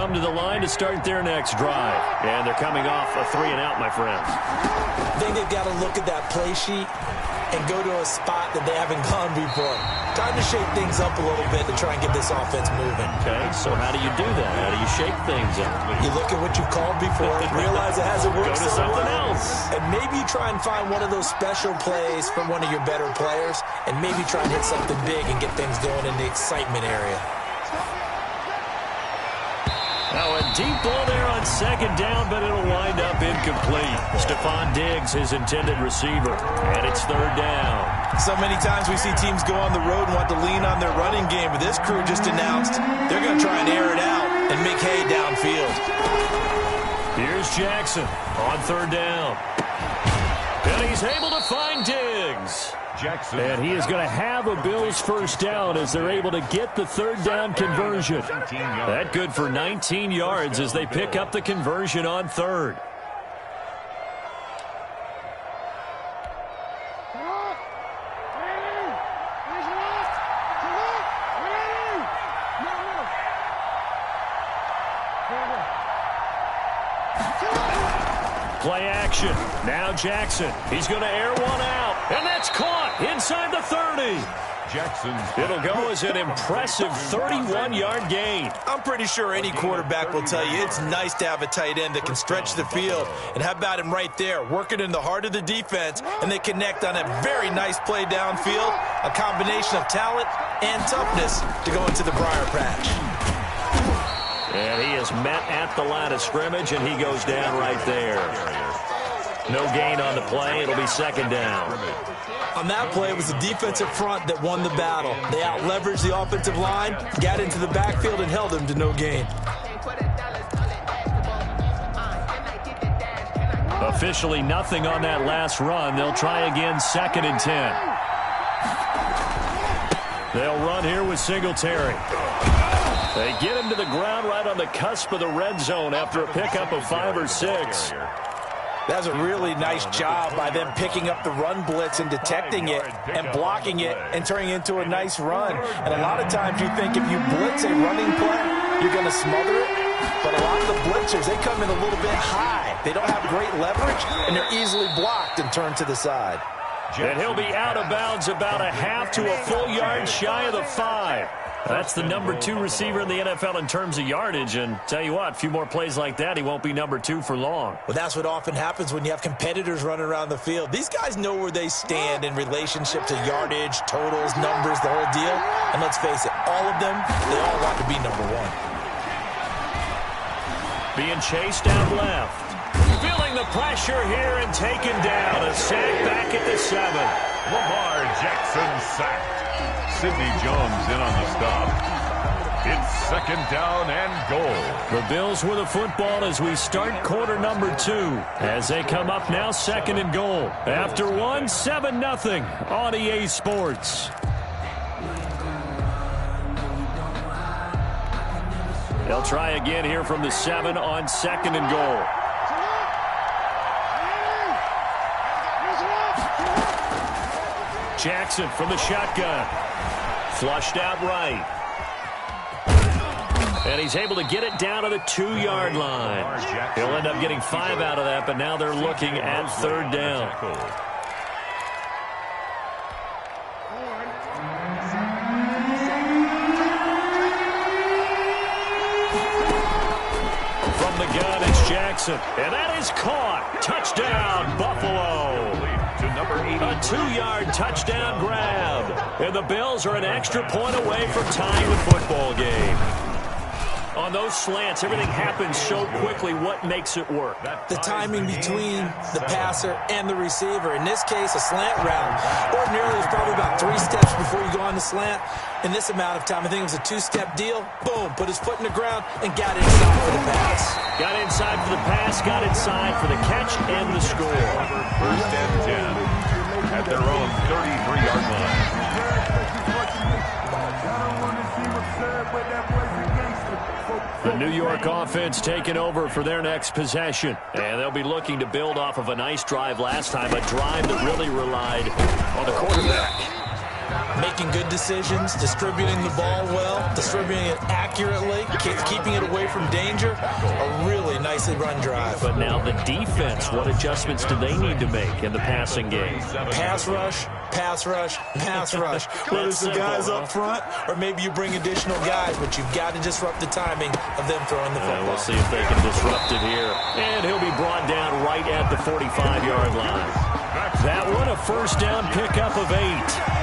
come to the line to start their next drive. And they're coming off a 3-and-out, my friends. I think they've got to look at that play sheet and go to a spot that they haven't gone before. Time to shake things up a little bit to try and get this offense moving. Okay, so how do you do that? How do you shake things up? You look at what you've called before, realize it hasn't worked Go to something else. And maybe try and find one of those special plays from one of your better players, and maybe try and hit something big and get things going in the excitement area. Now a deep ball there on second down, but it'll wind up incomplete. Stephon Diggs, his intended receiver, and it's third down. So many times we see teams go on the road and want to lean on their running game, but this crew just announced they're going to try and air it out and make hay downfield. Here's Jackson on third down. And he's able to find Diggs. Jackson. And he is going to have a Bills first down as they're able to get the third down conversion. That good for 19 yards as they pick up the conversion on third. Play action. Now Jackson. He's going to air one out. And that's caught inside the 30. Jackson. It'll go as an impressive 31-yard gain. I'm pretty sure any quarterback will tell you it's nice to have a tight end that can stretch the field. And how about him right there, working in the heart of the defense, and they connect on a very nice play downfield, a combination of talent and toughness to go into the briar patch. And he is met at the line of scrimmage, and he goes down right there. No gain on the play. It'll be second down. On that play, it was the defensive front that won the battle. They out-leveraged the offensive line, got into the backfield, and held him to no gain. Officially nothing on that last run. They'll try again, second and 10. They'll run here with Singletary. They get him to the ground right on the cusp of the red zone after a pickup of 5 or 6. That was a really nice job by them picking up the run blitz and detecting it and blocking it and turning it into a nice run. And a lot of times you think if you blitz a running play, you're going to smother it. But a lot of the blitzers, they come in a little bit high. They don't have great leverage, and they're easily blocked and turned to the side. And he'll be out of bounds about a half to a full yard shy of the 5. That's the number 2 receiver in the NFL in terms of yardage. And tell you what, a few more plays like that, he won't be number 2 for long. Well, that's what often happens when you have competitors running around the field. These guys know where they stand in relationship to yardage, totals, numbers, the whole deal. And let's face it, all of them, they all want to be number 1. Being chased out left. Feeling the pressure here and taken down. A sack back at the 7. Lamar Jackson sacked. Sidney Jones in on the stop. It's second down and goal. The Bills with the football as we start quarter number 2. As they come up now, second and goal. After 1, 7-0 on EA Sports. They'll try again here from the 7 on second and goal. Jackson from the shotgun. Flushed out right. And he's able to get it down to the 2-yard line. He'll end up getting 5 out of that, but now they're looking at third down. From the gun, it's Jackson. And that is caught. Touchdown, Buffalo. A 2-yard touchdown grab. And the Bills are an extra point away from tying the football game. On those slants, everything happens so quickly. What makes it work? The timing between the passer and the receiver. In this case, a slant route. Ordinarily, it's probably about 3 steps before you go on the slant. In this amount of time, I think it was a 2-step deal. Boom, put his foot in the ground and got inside for the pass. Got inside for the pass, got inside for the catch and the score. First and 10 at their own 33-yard line. The New York offense taking over for their next possession. And they'll be looking to build off of a nice drive last time, a drive that really relied on the quarterback. making good decisions, distributing the ball well, distributing it accurately, keeping it away from danger. A really nicely run drive. But now the defense, what adjustments do they need to make in the passing game? Pass rush, pass rush, pass rush. Whether it's the guys up front or maybe you bring additional guys, but you've got to disrupt the timing of them throwing the football. We'll see if they can disrupt it here. And he'll be brought down right at the 45-yard line. That one, a first down pickup of 8.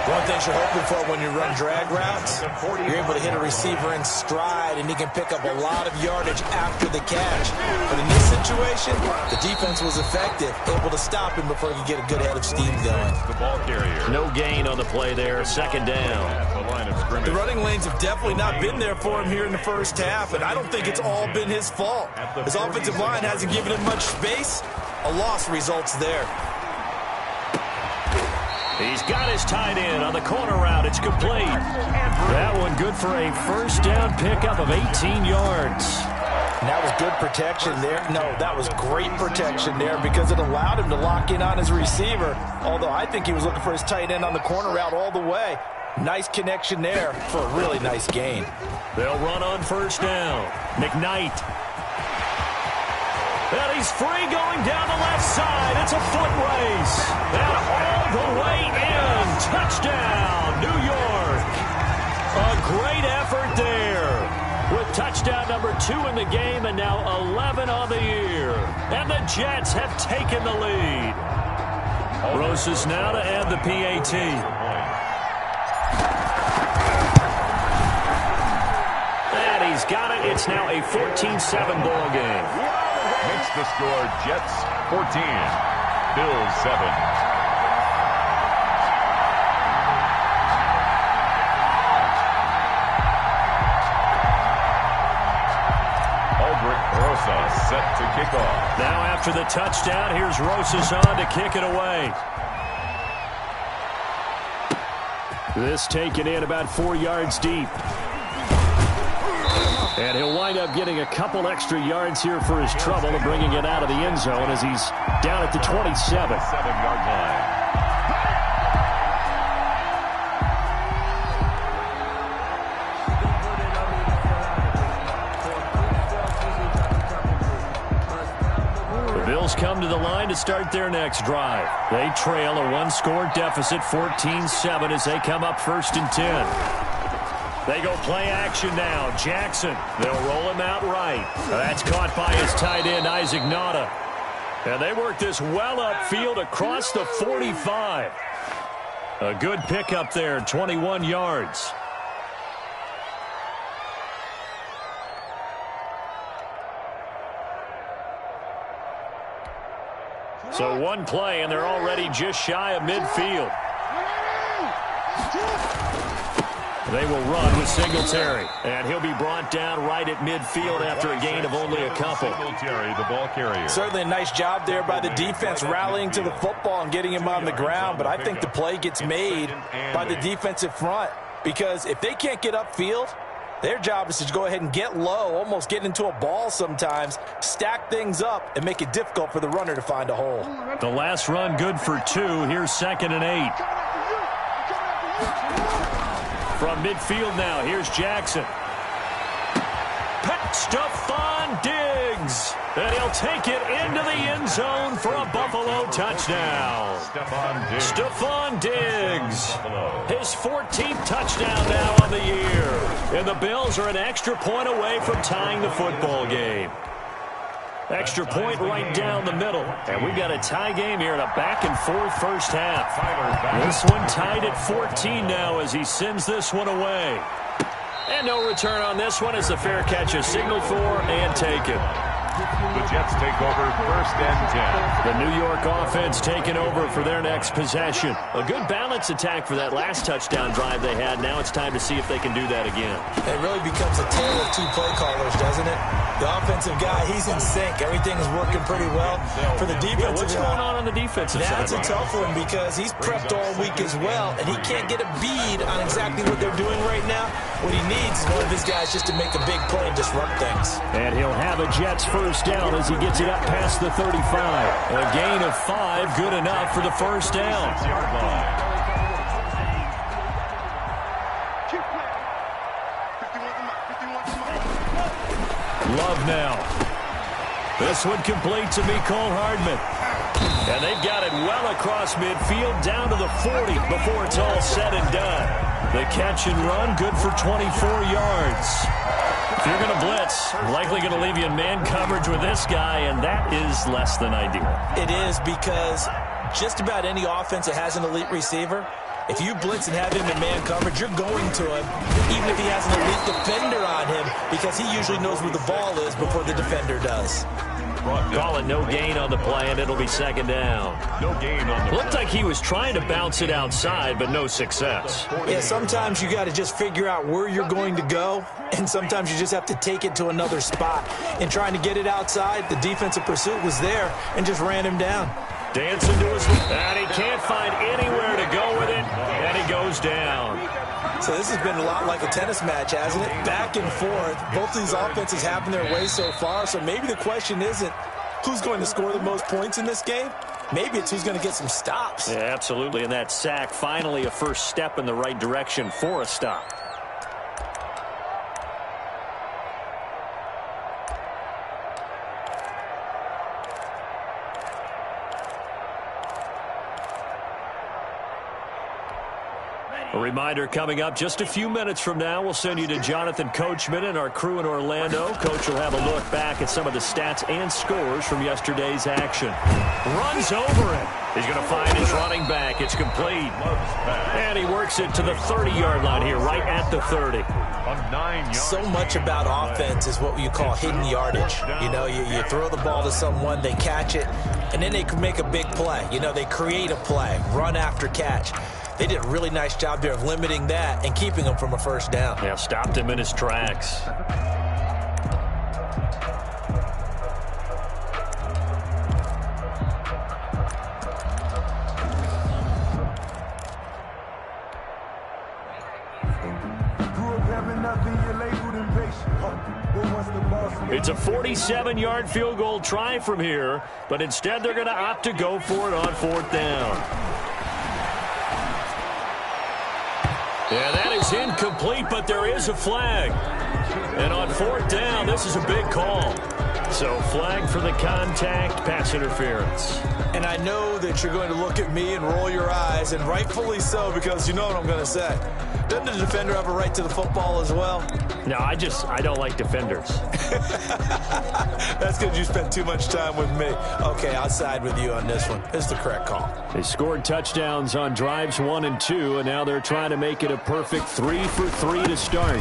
One thing you're hoping for when you run drag routes, you're able to hit a receiver in stride, and he can pick up a lot of yardage after the catch. But in this situation, the defense was effective, able to stop him before he could get a good head of steam going. The ball carrier. No gain on the play there, second down. The line of scrimmage. The running lanes have definitely not been there for him here in the first half, and I don't think it's all been his fault. His offensive line hasn't given him much space. A loss results there. He's got his tight end on the corner route. It's complete. That one good for a first down pickup of 18 yards. And that was good protection there. No, that was great protection there because it allowed him to lock in on his receiver, although I think he was looking for his tight end on the corner route all the way. Nice connection there for a really nice gain. They'll run on first down. McKnight. And he's free going down the left side. It's a foot race. And all the way in. Touchdown, New York. A great effort there. With touchdown number 2 in the game and now 11 on the year. And the Jets have taken the lead. Rosas now to add the PAT. And he's got it. It's now a 14-7 ball game. Makes the score Jets 14, Bills 7. Aldrich Rosas set to kick off. Now after the touchdown, here's Rosas on to kick it away. This taken in about 4 yards deep. And he'll wind up getting a couple extra yards here for his trouble and bringing it out of the end zone as he's down at the 27. 7-yard line. The Bills come to the line to start their next drive. They trail a one-score deficit, 14-7, as they come up 1st and 10. They go play action now. Jackson, they'll roll him out right. That's caught by his tight end, Isaac Nauta. And they work this well upfield across the 45. A good pickup there, 21 yards. So one play, and they're already just shy of midfield. They will run with Singletary. And he'll be brought down right at midfield after a gain of only a couple. Singletary, the ball carrier. Certainly a nice job there by the defense rallying to the football and getting him on the ground. But I think the play gets made by the defensive front. Because if they can't get upfield, their job is to go ahead and get low, almost get into a ball sometimes, stack things up, and make it difficult for the runner to find a hole. The last run good for 2. Here's 2nd and 8. From midfield now, here's Jackson. Stephon Diggs. And he'll take it into the end zone for a Buffalo touchdown. Stephon Diggs. His 14th touchdown now on the year. And the Bills are an extra point away from tying the football game. Extra point right down the middle. And we've got a tie game here in a back-and-forth first half. This one tied at 14 now as he sends this one away. And no return on this one as the fair catch is signaled for and taken. The Jets take over 1st and 10. The New York offense taking over for their next possession. A good balance attack for that last touchdown drive they had. Now it's time to see if they can do that again. It really becomes a tale of 2 play callers, doesn't it? The offensive guy, he's in sync. Everything is working pretty well. For the defensive what's going on the defensive side? That's a tough one because he's prepped all week as well, and he can't get a bead on exactly what they're doing right now. What he needs is one of his guys just to make a big play and disrupt things. And he'll have a Jets first down as he gets it up past the 35. A gain of 5, good enough for the first down. Love now. This one complete to Mecole Hardman. And they've got it well across midfield down to the 40 before it's all said and done. The catch and run, good for 24 yards. If you're going to blitz, likely going to leave you in man coverage with this guy, and that is less than ideal. It is, because just about any offense that has an elite receiver, if you blitz and have him in man coverage, you're going to him, even if he has an elite defender on him, because he usually knows where the ball is before the defender does. Call it no gain on the play, and it'll be second down. No gain on the Looked like he was trying to bounce it outside, but no success. Yeah, sometimes you got to just figure out where you're going to go, and sometimes you just have to take it to another spot. In trying to get it outside, the defensive pursuit was there and just ran him down. Dancing to his feet, and he can't find anywhere to go with it, and he goes down. So this has been a lot like a tennis match, hasn't it? Back and forth. Both these offenses having their way so far, so maybe the question isn't who's going to score the most points in this game. Maybe it's who's going to get some stops. Yeah, absolutely, and that sack, finally a first step in the right direction for a stop. A reminder coming up just a few minutes from now, we'll send you to Jonathan Coachman and our crew in Orlando. Coach will have a look back at some of the stats and scores from yesterday's action. Runs over it. He's going to find his running back. It's complete. And he works it to the 30-yard line here, right at the 30. So much about offense is what you call hidden yardage. You know, you throw the ball to someone, they catch it, and then they can make a big play. You know, they create a play, run after catch. They did a really nice job there of limiting that and keeping him from a first down. Yeah, stopped him in his tracks. It's a 47-yard field goal try from here, but instead they're going to opt to go for it on fourth down. Yeah, that is incomplete, but there is a flag. And on fourth down, this is a big call. So flag for the contact, pass interference. And I know that you're going to look at me and roll your eyes, and rightfully so, because you know what I'm going to say. Doesn't the defender have a right to the football as well? No, I don't like defenders. That's because you spent too much time with me. Okay, I'll side with you on this one. It's the correct call. They scored touchdowns on drives 1 and 2, and now they're trying to make it a perfect 3 for 3 to start.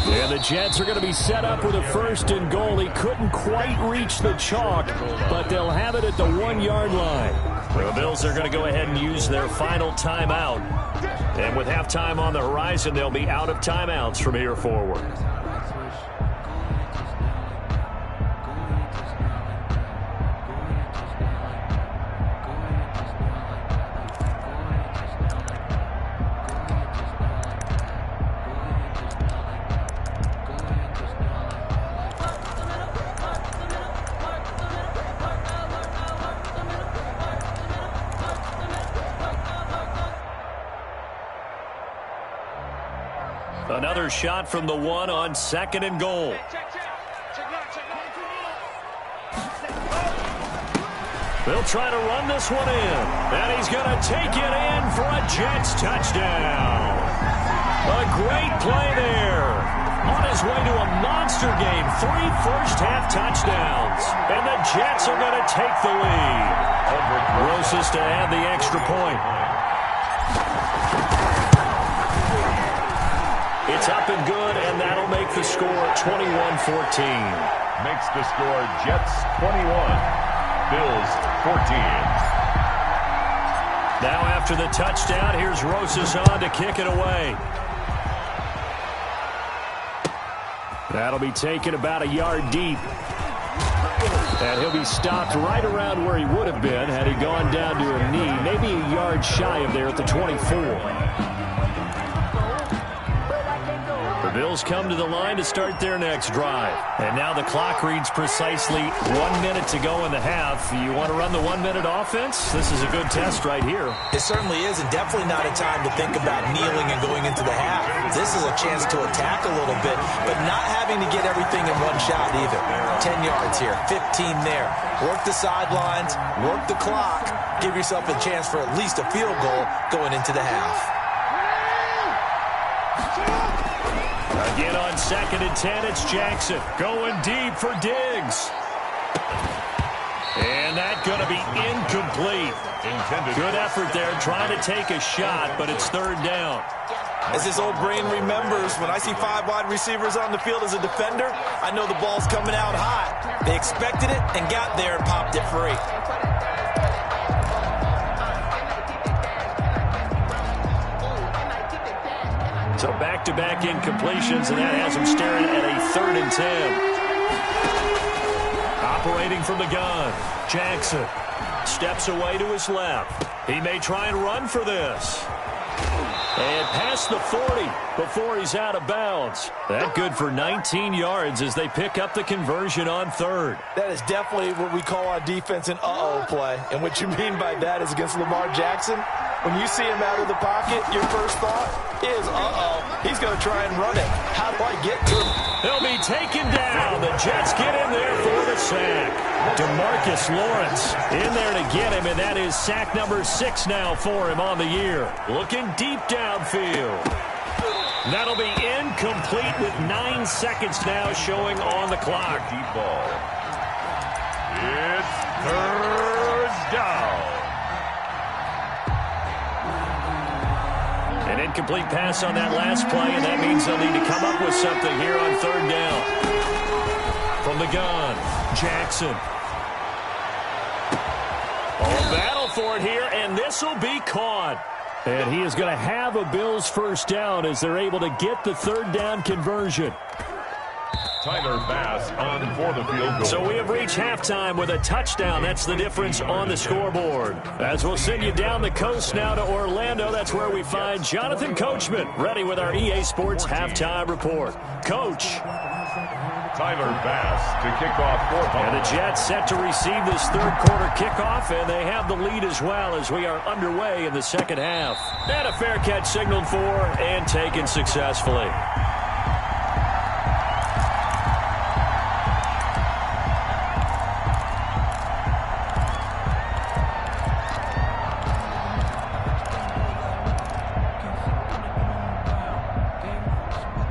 And the Jets are going to be set up with a first and goal. He couldn't quite reach the chalk, but they'll have it at the 1-yard line. The Bills are going to go ahead and use their final timeout. And with halftime on the horizon, they'll be out of timeouts from here forward. Another shot from the 1 on second and goal. They'll try to run this one in. And he's going to take it in for a Jets touchdown. A great play there. On his way to a monster game. 3 first-half touchdowns. And the Jets are going to take the lead. Rosas to add the extra point. It's up and good, and that'll make the score 21-14. Makes the score Jets 21, Bills 14. Now after the touchdown, here's Rosas on to kick it away. That'll be taken about a yard deep. And he'll be stopped right around where he would have been had he gone down to a knee, maybe a yard shy of there at the 24. The Bills Bills come to the line to start their next drive. And now the clock reads precisely 1 minute to go in the half. You want to run the 1 minute offense? This is a good test right here. It certainly is, and definitely not a time to think about kneeling and going into the half. This is a chance to attack a little bit, but not having to get everything in one shot either. 10 yards here, 15 there. Work the sidelines, work the clock, give yourself a chance for at least a field goal going into the half. Again on 2nd and 10, it's Jackson going deep for Diggs. And that's going to be incomplete. Good effort there trying to take a shot, but it's 3rd down. As this old brain remembers, when I see 5 wide receivers on the field as a defender, I know the ball's coming out hot. They expected it and got there and popped it free. So back-to-back incompletions, and that has him staring at a 3rd and 10. Operating from the gun, Jackson steps away to his left. He may try and run for this. And past the 40 before he's out of bounds. That good for 19 yards as they pick up the conversion on 3rd. That is definitely what we call on defense an uh-oh play. And what you mean by that is against Lamar Jackson, when you see him out of the pocket, your first thought is, uh-oh, he's going to try and run it. How do I get to him? He'll be taken down. The Jets get in there for the sack. DeMarcus Lawrence in there to get him, and that is sack number 6 now for him on the year. Looking deep downfield. That'll be incomplete with 9 seconds now showing on the clock. Deep ball. It's 3rd down. An incomplete pass on that last play, and that means they'll need to come up with something here on 3rd down. From the gun, Jackson. Oh, battle for it here, and this will be caught. And he is going to have a Bills first down as they're able to get the 3rd down conversion. Tyler Bass on for the field goal. So we have reached halftime with a touchdown. That's the difference on the scoreboard. As we'll send you down the coast now to Orlando, that's where we find Jonathan Coachman ready with our EA Sports halftime report. Coach. Tyler Bass to kick off for home. And the Jets set to receive this 3rd quarter kickoff, and they have the lead as well as we are underway in the 2nd half. And a fair catch signaled for and taken successfully.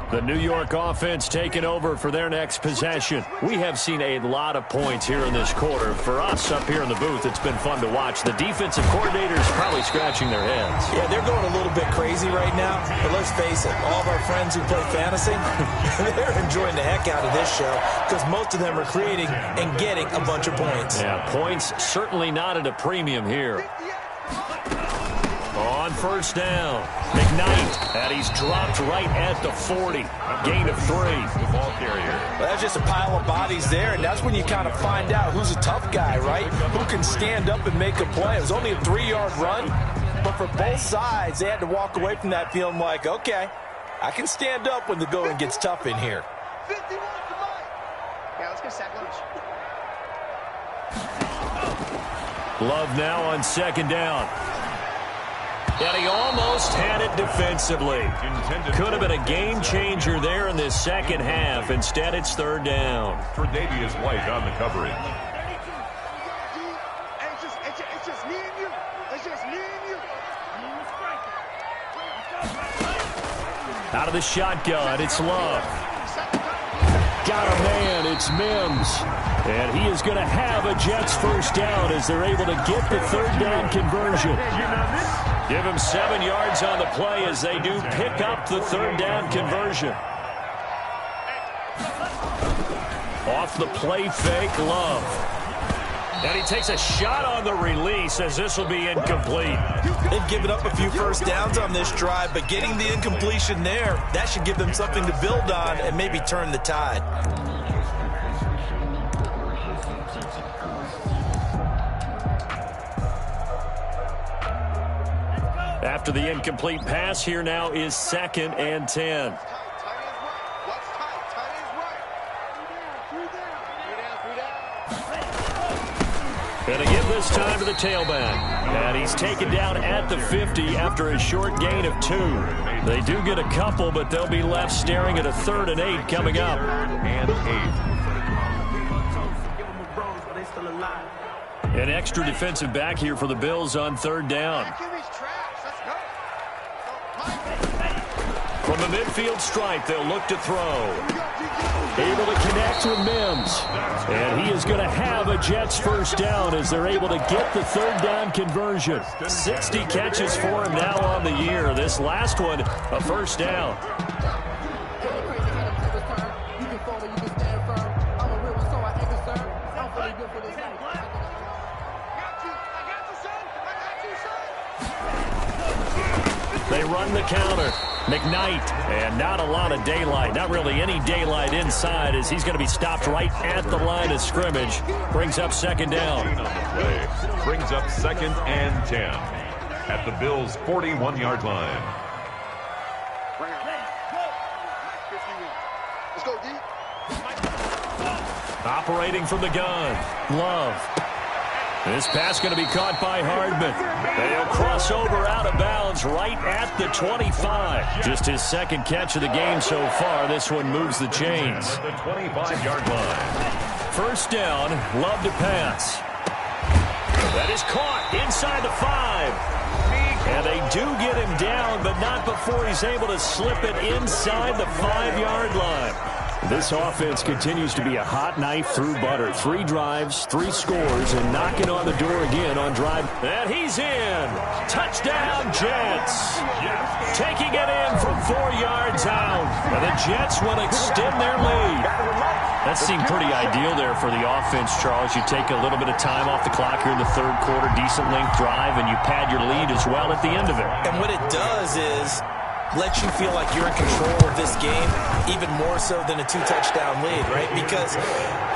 The New York offense taking over for their next possession. We have seen a lot of points here in this quarter. For us up here in the booth, it's been fun to watch. The defensive coordinators probably scratching their heads. Yeah, they're going a little bit crazy right now. But let's face it, all of our friends who play fantasy, they're enjoying the heck out of this show because most of them are creating and getting a bunch of points. Yeah, points certainly not at a premium here. On 1st down, McKnight, and he's dropped right at the 40. Gain of 3. The ball carrier. Well, that's just a pile of bodies there, and that's when you kind of find out who's a tough guy, right? Who can stand up and make a play. It was only a 3-yard run, but for both sides, they had to walk away from that feeling like, okay, I can stand up when the going gets tough in here. Yeah, let's go sack lunch. Love now on 2nd down. And he almost had it defensively. Could have been a game changer there in this 2nd half. Instead, it's 3rd down. For Davius White on the coverage. It's just me and you. It's just me and you. Out of the shotgun, it's Love. Got a man, it's Mims. And he is going to have a Jets first down as they're able to get the 3rd down conversion. Give him 7 yards on the play as they do pick up the 3rd down conversion. Off the play fake, Love. And he takes a shot on the release as this will be incomplete. They've given up a few first downs on this drive, but getting the incompletion there, that should give them something to build on and maybe turn the tide. After the incomplete pass, here now is 2nd and 10. Going to give this time to the tailback. And he's taken down at the 50 after a short gain of 2. They do get a couple, but they'll be left staring at a 3rd and 8 coming up. And 8. An extra defensive back here for the Bills on 3rd down. From the midfield stripe, they'll look to throw. Able to connect with Mims. And he is going to have a Jets first down as they're able to get the 3rd down conversion. 60 catches for him now on the year. This last one, a first down. They run the counter. McKnight, and not a lot of daylight. Not really any daylight inside as he's going to be stopped right at the line of scrimmage. Brings up 2nd down. Brings up 2nd and 10 at the Bills' 41-yard line. Let's go, D. Operating from the gun. Love. This pass going to be caught by Hardman. They'll cross over out of bounds right at the 25. Just his 2nd catch of the game so far. This one moves the chains. The 25-yard line. First down, Love to pass. That is caught inside the 5. And they do get him down, but not before he's able to slip it inside the 5-yard line. This offense continues to be a hot knife through butter. 3 drives, 3 scores, and knocking on the door again on drive. And he's in. Touchdown, Jets. Taking it in from 4 yards out. And the Jets will extend their lead. That seemed pretty ideal there for the offense, Charles. You take a little bit of time off the clock here in the 3rd quarter, decent length drive, and you pad your lead as well at the end of it. And what it does is let you feel like you're in control of this game, even more so than a 2-touchdown lead, right? Because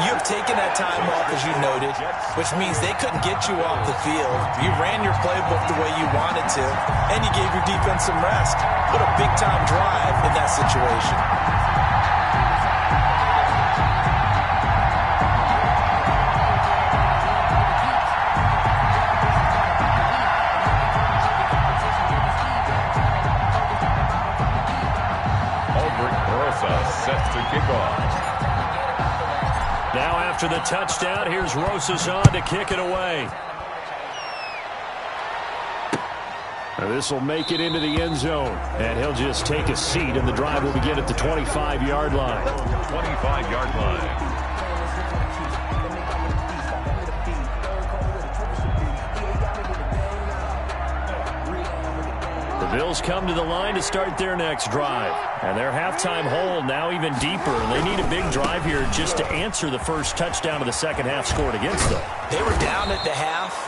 you have taken that time off, as you noted, which means they couldn't get you off the field. You ran your playbook the way you wanted to, and you gave your defense some rest. What a big-time drive in that situation. Set to kick off. Now after the touchdown, here's Rosas on to kick it away. This will make it into the end zone, and he'll just take a seat, and the drive will begin at the 25-yard line. 25-yard line. Bills come to the line to start their next drive. And their halftime hole now even deeper. And they need a big drive here just to answer the first touchdown of the 2nd half scored against them. They were down at the half.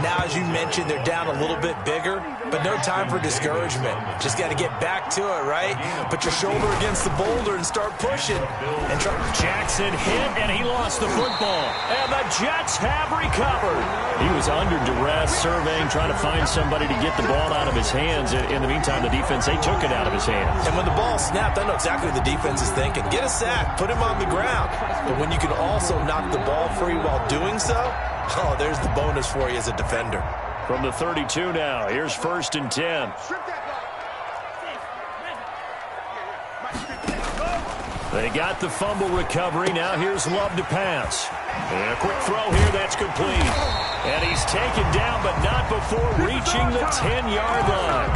Now, as you mentioned, they're down a little bit bigger, but no time for discouragement. Just got to get back to it, right? Put your shoulder against the boulder and start pushing. And Jackson hit, and he lost the football. And the Jets have recovered. He was under duress, surveying, trying to find somebody to get the ball out of his hands. In the meantime, the defense, they took it out of his hands. And when the ball snapped, I know exactly what the defense is thinking. Get a sack, put him on the ground. But when you can also knock the ball free while doing so, oh, there's the bonus for you as a defender. From the 32 now, here's 1st and 10. They got the fumble recovery. Now here's Love to pass. And a quick throw here, that's complete. And he's taken down, but not before reaching the 10-yard line.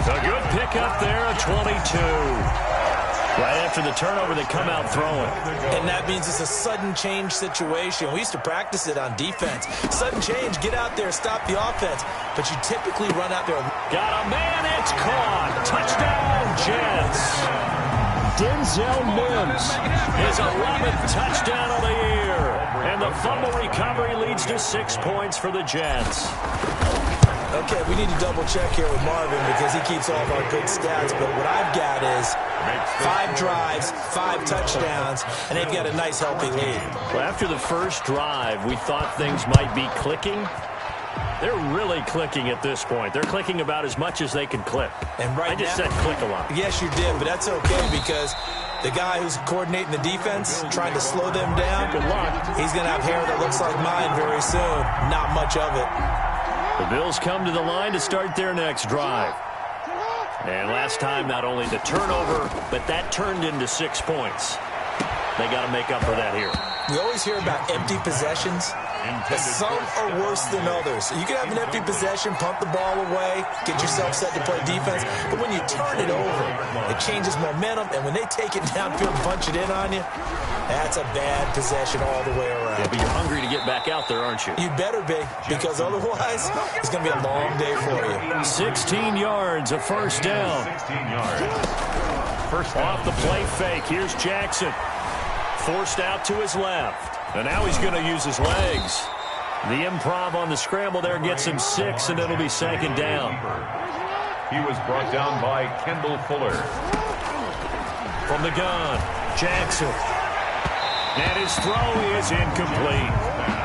A good pickup there, a 22. Right after the turnover, they come out throwing. And that means it's a sudden change situation. We used to practice it on defense. Sudden change, get out there, stop the offense. But you typically run out there. Got a man, it's caught. Touchdown, Jets. Denzel Mims, his 11th touchdown of the year. And the fumble recovery leads to 6 points for the Jets. Okay, we need to double-check here with Marvin because he keeps all of our good stats. But what I've got is 5 drives, 5 touchdowns, and they've got a nice, healthy lead. Well, after the first drive, we thought things might be clicking. They're really clicking at this point. They're clicking about as much as they can click. And right I just now, said click a lot. Yes, you did, but that's okay because The guy who's coordinating the defense, trying to slow them down, good luck. He's going to have hair that looks like mine very soon. Not much of it. The Bills come to the line to start their next drive. And last time, not only the turnover, but that turned into 6 points. They got to make up for that here. We always hear about empty possessions, but some are worse than others. You can have an empty possession, pump the ball away, get yourself set to play defense, but when you turn it over, it changes momentum, and when they take it downfield and punch it in on you, that's a bad possession all the way around. Yeah, but you're hungry to get back out there, aren't you? You better be, because otherwise, it's going to be a long day for you. 16 yards, a first down. 16 yards. First down. Off the play fake, here's Jackson. Forced out to his left. And now he's going to use his legs. The improv on the scramble there gets him 6, and it'll be second down. He was brought down by Kendall Fuller. From the gun, Jackson. And his throw is incomplete.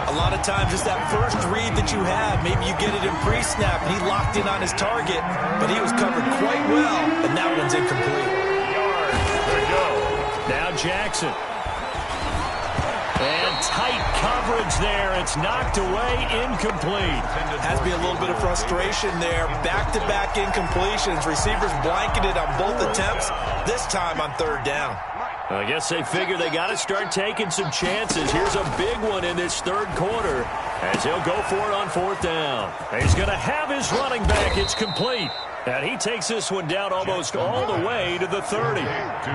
A lot of times it's that first read that you have. Maybe you get it in pre-snap, and he locked in on his target, but he was covered quite well, and that one's incomplete. There you go. Now Jackson. And tight coverage there. It's knocked away, incomplete. Has to be a little bit of frustration there. Back-to-back incompletions. Receivers blanketed on both attempts, this time on third down. I guess they figure they got to start taking some chances. Here's a big one in this third quarter as he'll go for it on fourth down. He's going to have his running back. It's complete. And he takes this one down almost all the way to the 30.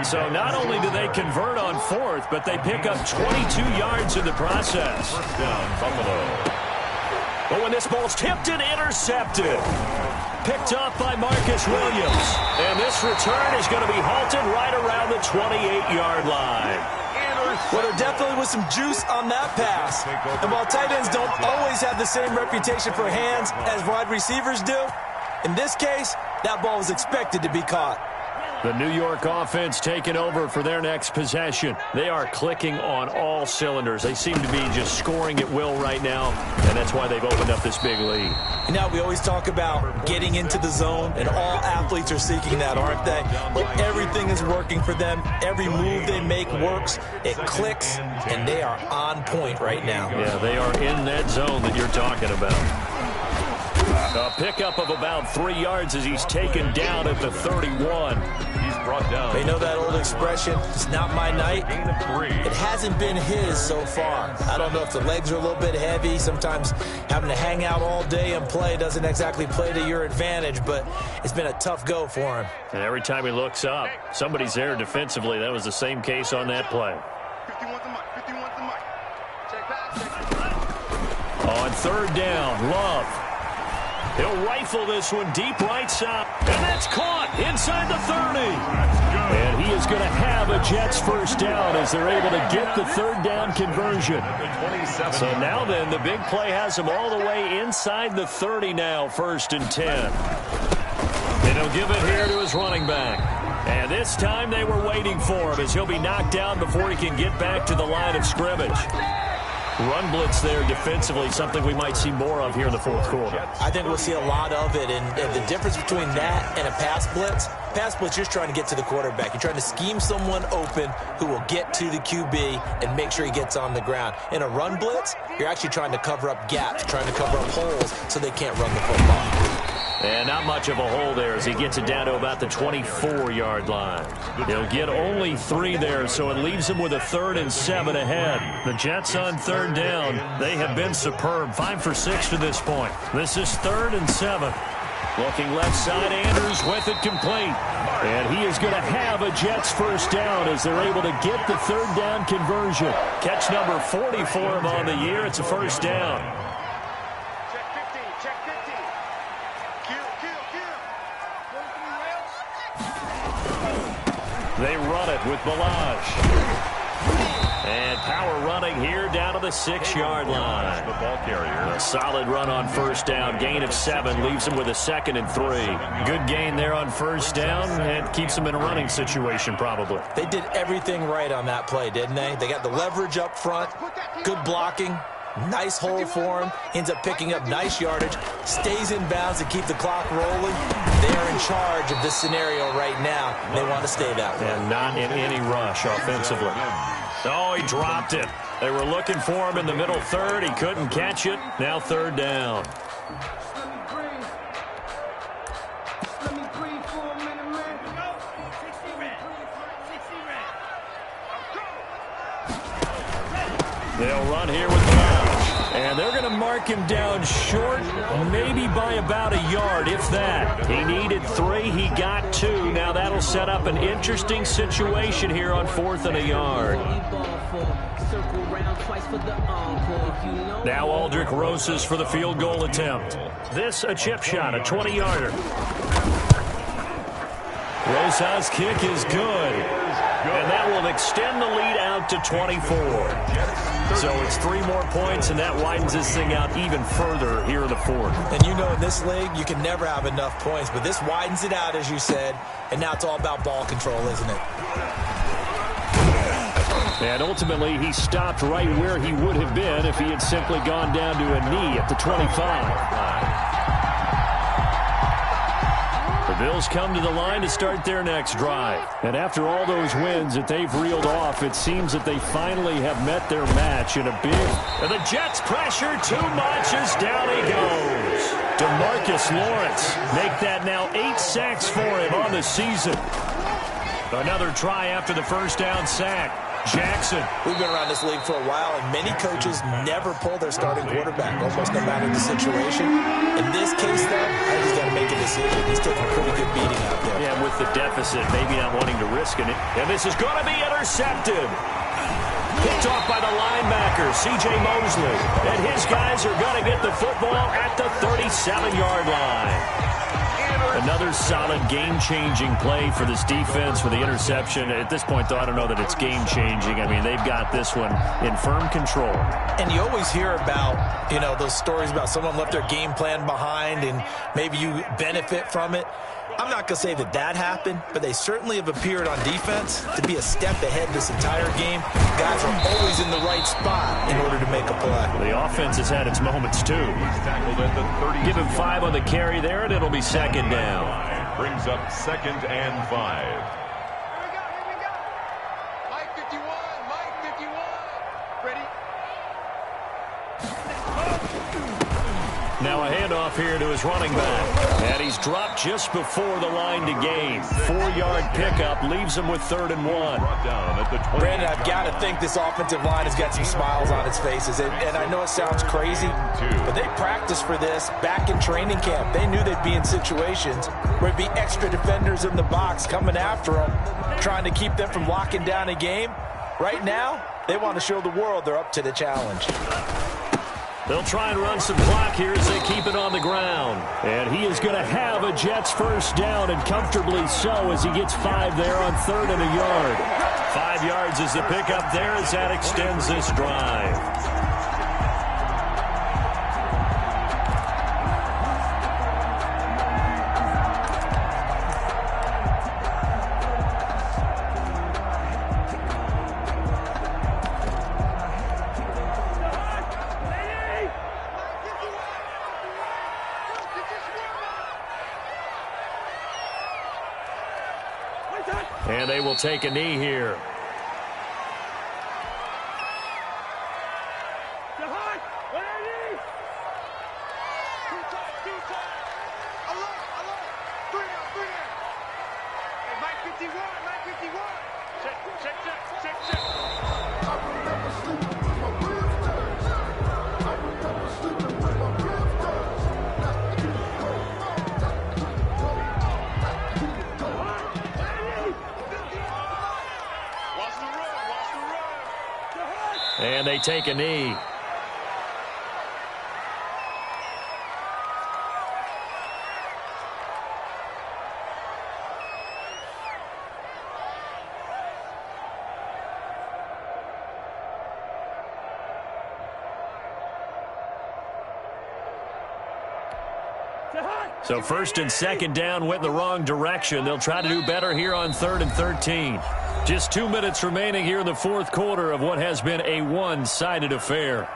So not only do they convert on fourth, but they pick up 22 yards in the process. First down, Buffalo. But when this ball's tipped and intercepted, picked up by Marcus Williams. And this return is going to be halted right around the 28-yard line. Well, there definitely was some juice on that pass. And while tight ends don't always have the same reputation for hands as wide receivers do, in this case, that ball was expected to be caught. The New York offense taking over for their next possession. They are clicking on all cylinders. They seem to be just scoring at will right now, and that's why they've opened up this big lead. And now we always talk about getting into the zone, and all athletes are seeking that, aren't they? But everything is working for them. Every move they make works. It clicks, and they are on point right now. Yeah, they are in that zone that you're talking about. A pickup of about 3 yards as he's taken down at the 31. He's brought down. They know that old expression, it's not my night. It hasn't been his so far. I don't know if the legs are a little bit heavy. Sometimes having to hang out all day and play doesn't exactly play to your advantage, but it's been a tough go for him. And every time he looks up, somebody's there defensively. That was the same case on that play. 51 the mic. 51 the mic. Check back. On third down, Love. He'll rifle this one deep right side. And that's caught inside the 30. And he is going to have a Jets first down as they're able to get the third down conversion. So now then, the big play has him all the way inside the 30 now, 1st and 10. And he'll give it here to his running back. And this time they were waiting for him as he'll be knocked down before he can get back to the line of scrimmage. Run blitz there defensively, something we might see more of here in the fourth quarter. I think we'll see a lot of it, and the difference between that and a pass blitz, you're just trying to get to the quarterback. You're trying to scheme someone open who will get to the QB and make sure he gets on the ground. In a run blitz, you're actually trying to cover up gaps, trying to cover up holes so they can't run the football. And not much of a hole there as he gets it down to about the 24-yard line. He'll get only 3 there, so it leaves him with a 3rd and 7 ahead. The Jets on third down, they have been superb. 5 for 6 to this point. This is 3rd and 7. Looking left side, Andrews with it complete. And he is going to have a Jets first down as they're able to get the third down conversion. Catch number 40 for him on the year. It's a first down. They run it with Balaj. And power running here down to the 6-yard line. The ball carrier. A solid run on first down. Gain of 7 leaves him with a 2nd and 3. Good gain there on first down and keeps him in a running situation probably. They did everything right on that play, didn't they? They got the leverage up front, good blocking, Nice hole for him. Ends up picking up nice yardage. Stays in bounds to keep the clock rolling. They're in charge of this scenario right now. They want to stay that way. And not in any rush offensively. Oh, he dropped it. They were looking for him in the middle third. He couldn't catch it. Now third down. They'll run here with the ball. And they're going to mark him down short, maybe by about a yard, if that. He needed 3. He got 2. Now that'll set up an interesting situation here on 4th and a yard. Now Aldrich Rosas for the field goal attempt. This a chip shot, a 20-yarder. Rosas' kick is good. And that will extend the lead out to 24. So it's 3 more points, and that widens this thing out even further here in the 4th. And you know in this league, you can never have enough points, but this widens it out, as you said, and now it's all about ball control, isn't it? And ultimately, he stopped right where he would have been if he had simply gone down to a knee at the 25. The Bills come to the line to start their next drive. And after all those wins that they've reeled off, it seems that they finally have met their match in a big... And the Jets pressure too much as down he goes. DeMarcus Lawrence make that now 8 sacks for him on the season. Another try after the first down sack. Jackson. We've been around this league for a while, and many coaches never pull their starting quarterback, almost no matter the situation. In this case, though, he's got to make a decision. He's taking a pretty good beating out there. Yeah, with the deficit, maybe not wanting to risk it. And this is going to be intercepted. Picked off by the linebacker, C.J. Mosley. And his guys are going to get the football at the 37-yard line. Another solid game-changing play for this defense for the interception. At this point, though, I don't know that it's game-changing. I mean, they've got this one in firm control. And you always hear about, you know, those stories about someone left their game plan behind and maybe you benefit from it. I'm not going to say that that happened, but they certainly have appeared on defense to be a step ahead this entire game. Guys are always in the right spot in order to make a play. The offense has had its moments, too. Give him 5 on the carry there, and it'll be second down. Brings up 2nd and 5. Here we go. Mike 51, Mike 51. Ready? Now a handoff here to his running back. And he's dropped just before the line to gain. 4-yard pickup leaves him with 3rd and 1. Brandon, I've got to think this offensive line has got some smiles on its faces. And I know it sounds crazy, but they practiced for this back in training camp. They knew they'd be in situations where it'd be extra defenders in the box coming after them, trying to keep them from locking down a game. Right now, they want to show the world they're up to the challenge. They'll try and run some clock here as they keep it on the ground. And he is going to have a Jets first down, and comfortably so, as he gets 5 there on 3rd and a yard. 5 yards is the pickup there as that extends this drive. And they will take a knee here. And they take a knee. So 1st and 2nd down went in the wrong direction. They'll try to do better here on 3rd and 13. Just 2 minutes remaining here in the 4th quarter of what has been a one-sided affair.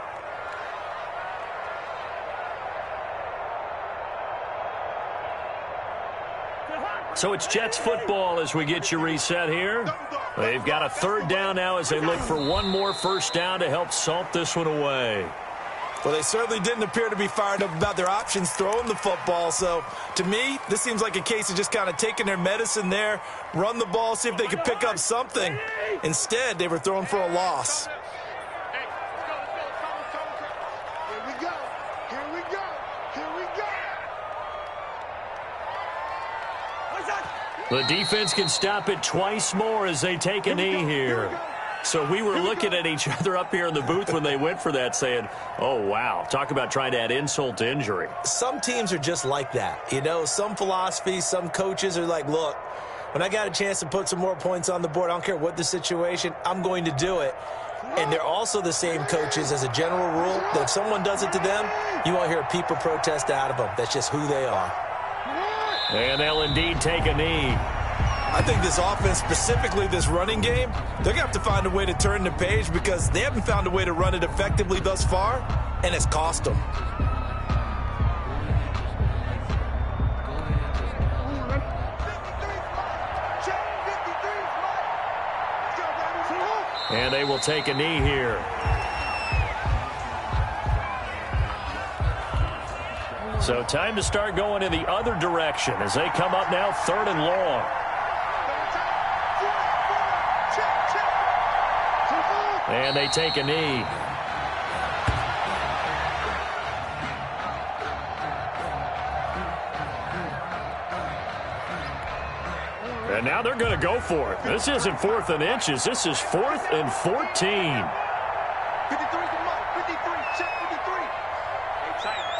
So it's Jets football as we get you reset here. They've got a third down now as they look for one more first down to help salt this one away. Well, they certainly didn't appear to be fired up about their options throwing the football. So, to me, this seems like a case of just kind of taking their medicine there, run the ball, see if they could pick up something. Instead, they were throwing for a loss. The defense can stop it twice more as they take a knee here. So we were looking at each other up here in the booth when they went for that saying, oh, wow, talk about trying to add insult to injury. Some teams are just like that. You know, some philosophies, some coaches are like, look, when I got a chance to put some more points on the board, I don't care what the situation, I'm going to do it. And they're also the same coaches as a general rule that if someone does it to them, you won't hear a peep or protest out of them. That's just who they are. And they'll indeed take a knee. I think this offense, specifically this running game, they're going to have to find a way to turn the page because they haven't found a way to run it effectively thus far, and it's cost them. And they will take a knee here. So time to start going in the other direction as they come up now 3rd and long. And they take a knee. And now they're going to go for it. This isn't 4th and inches. This is 4th and 14. 53 to Mike. 53. Check 53. Hey, tight.